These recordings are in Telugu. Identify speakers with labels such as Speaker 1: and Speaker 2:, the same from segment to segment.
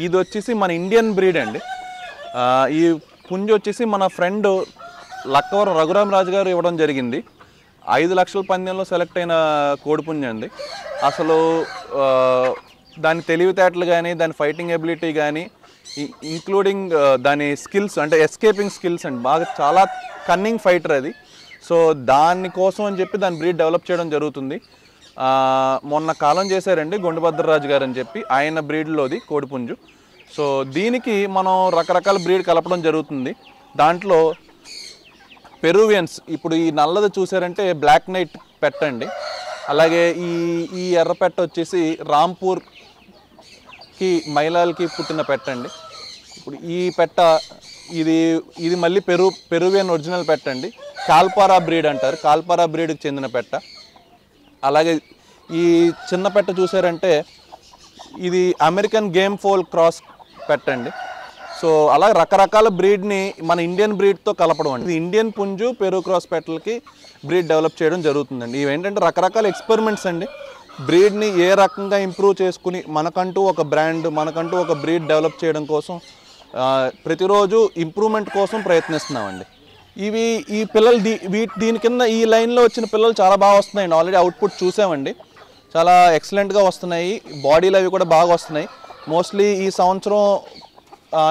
Speaker 1: ఇది వచ్చేసి మన ఇండియన్ బ్రీడ్ అండి. ఈ పుంజు వచ్చేసి మన ఫ్రెండ్ లక్కవరం రఘురామ్ రాజు గారు ఇవ్వడం జరిగింది. 5 లక్షల పందెంలో సెలెక్ట్ అయిన కోడిపుంజు అండి. అసలు దాని తెలివితేటలు కానీ, దాని ఫైటింగ్ ఎబిలిటీ కానీ, ఇంక్లూడింగ్ దాని స్కిల్స్ అంటే ఎస్కేపింగ్ స్కిల్స్ అండి, బాగా చాలా కన్నింగ్ ఫైటర్ అది. సో దానికోసం అని చెప్పి దాని బ్రీడ్ డెవలప్ చేయడం జరుగుతుంది. మొన్న కాలం చేశారండి గుండభద్రరాజు గారు అని చెప్పి, ఆయన బ్రీడ్లోది కోడిపుంజు. సో దీనికి మనం రకరకాల బ్రీడ్ కలపడం జరుగుతుంది. దాంట్లో పెరువియన్స్, ఇప్పుడు ఈ నల్లది చూసారంటే బ్లాక్ నైట్ పెట్ట అండి. అలాగే ఈ ఎర్ర పెట్ట వచ్చేసి రాంపూర్కి మైలాల్కి పుట్టిన పెట్ట అండి. ఇప్పుడు ఈ పెట్ట ఇది మళ్ళీ పెరువియన్ ఒరిజినల్ పెట్ట అండి. కాల్పారా బ్రీడ్ అంటారు, కాల్పారా బ్రీడ్కి చెందిన పెట్ట. అలాగే ఈ చిన్న పెట్ట చూసారంటే ఇది అమెరికన్ గేమ్ ఫోల్ క్రాస్ పెట్టండి. సో అలా రకరకాల బ్రీడ్ని మన ఇండియన్ బ్రీడ్తో కలపడం అండి. ఇది ఇండియన్ పుంజు పెరు క్రాస్ పెట్టలకి బ్రీడ్ డెవలప్ చేయడం జరుగుతుందండి. ఇవేంటంటే రకరకాల ఎక్స్పెరిమెంట్స్ అండి. బ్రీడ్ని ఏ రకంగా ఇంప్రూవ్ చేసుకుని మనకంటూ ఒక బ్రాండ్, మనకంటూ ఒక బ్రీడ్ డెవలప్ చేయడం కోసం ప్రతిరోజు ఇంప్రూవ్మెంట్ కోసం ప్రయత్నిస్తున్నామండి. ఈ పిల్లలు దీని కింద ఈ లైన్లో వచ్చిన పిల్లలు చాలా బాగా వస్తున్నాయండి. ఆల్రెడీ అవుట్పుట్ చూసామండి, చాలా ఎక్సలెంట్గా వస్తున్నాయి. బాడీలు అవి కూడా బాగా వస్తున్నాయి. మోస్ట్లీ ఈ సంవత్సరం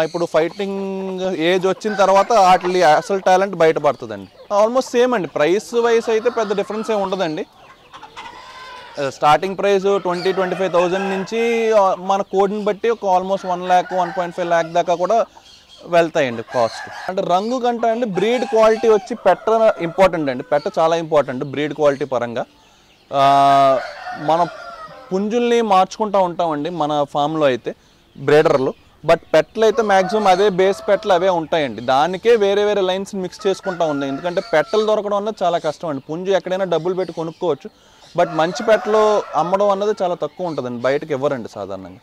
Speaker 1: ఇప్పుడు ఫైటింగ్ ఏజ్ వచ్చిన తర్వాత వాటి అసలు టాలెంట్ బయటపడుతుందండి. ఆల్మోస్ట్ సేమ్ అండి, ప్రైస్ వైస్ అయితే పెద్ద డిఫరెన్స్ ఏమి ఉండదండి. స్టార్టింగ్ ప్రైస్ 20-25,000 నుంచి మన కోడ్ని బట్టి ఒక ఆల్మోస్ట్ 1 lakh 1.5 lakh దాకా కూడా వెళ్తాయండి కాస్ట్. అంటే రంగు కంటే అండి బ్రీడ్ క్వాలిటీ వచ్చి పెట్ట ఇంపార్టెంట్ అండి. పెట్ట చాలా ఇంపార్టెంట్ బ్రీడ్ క్వాలిటీ పరంగా. మన పుంజుల్ని మార్చుకుంటూ ఉంటామండి మన ఫామ్లో అయితే బ్రీడర్లు. బట్ పెట్టలు అయితే మ్యాక్సిమం అదే బేస్ పెట్టలు అవే ఉంటాయండి. దానికే వేరే వేరే లైన్స్ మిక్స్ చేసుకుంటూ ఉన్నాయి. ఎందుకంటే పెట్టలు దొరకడం అన్నది చాలా కష్టం అండి. పుంజు ఎక్కడైనా డబ్బులు పెట్టి కొనుక్కోవచ్చు, బట్ మంచి పెట్టలు అమ్మడం అన్నది చాలా తక్కువ ఉంటుందండి, బయటకు ఇవ్వరండి సాధారణంగా.